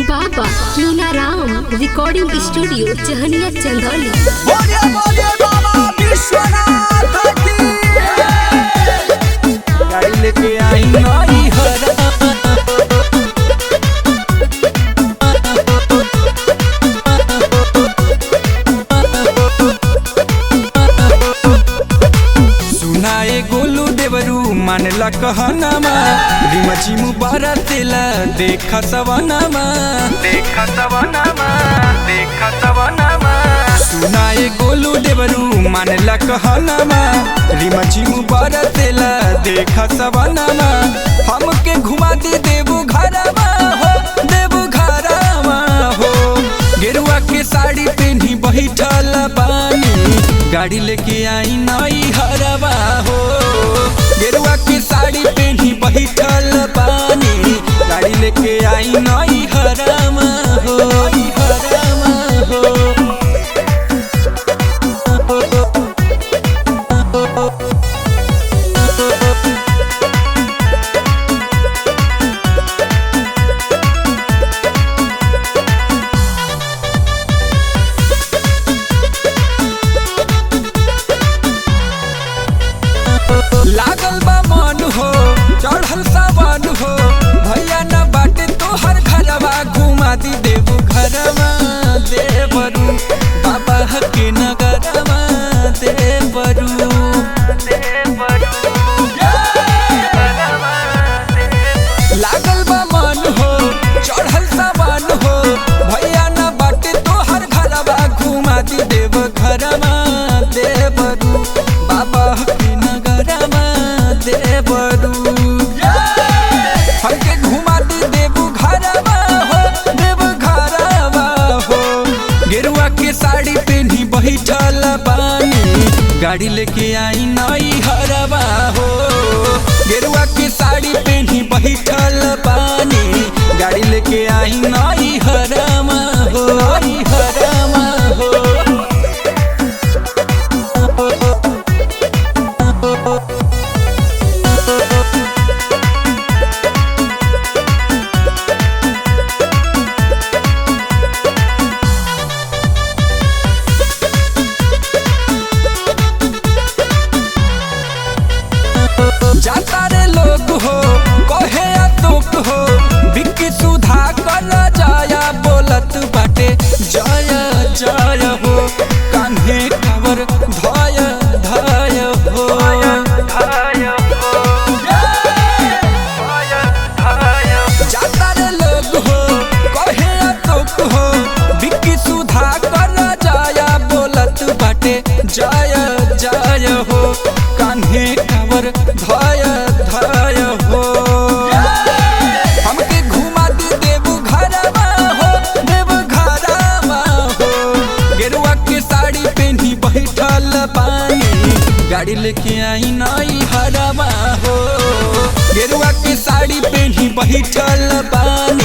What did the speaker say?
बाबा मीनाराम recording studio Chahaniya Chandauli. बोलिए बोलिए बाबा विश्वनाथ की गाड़ी लेके आई नई हरा सुनाए गोलू देवरू मानला कहनामा रिमची मुबारक तेला देखा सवनामा सुनाए गोलू देवरू मानला कहनामा रिमची मुबारक तेला देखा सवनामा हमके घुमा दे देबू घरवा हो गेरुआ के साड़ी पहनी बैठल बानी गाड़ी लेके आई नई हरवा हो गेरुआ के साड़ी पहनी बैठल बानी गाड़ी लेके आई नई हरवा हो लागल बा मन हो चढ़ल सावन हो भैया न बाटे तोहर घरवा घुमा दी देबू घरवा देवरू बाबा के नगरवा देवरू लागल बा मन हो चढ़ल सावन हो भैया न बाटे तोहर घरवा घुमा दी देब घरवा देवरू बाबा के नगरवा देवरू हमके घुमा दे देबू घरवा हो गेरुआ के साड़ी पहनी बैठल बानी गाड़ी लेके आई नई हरवा हो गेरुआ के साड़ी पहनी बैठल बानी गाड़ी लेके आई नई हरवा हो जाता रे लोग हो कहे तुक हो बिक्की सुधा कर जाया बोलत बाटे जय जय हो कान्हे खबर धय धय हो जाता रे लोग हो कहे तुक हो बिक्की सुधा कर जाया बोलत बाटे जय जय हो कान्हे खबर धय धय हो हमके घुमा दे देबू घरवा हो गेरुआ के साड़ी पहनी बैठल बानी गाड़ी लेके आई नई हरवा हो गेरुआ के साड़ी पहनी बैठल बानी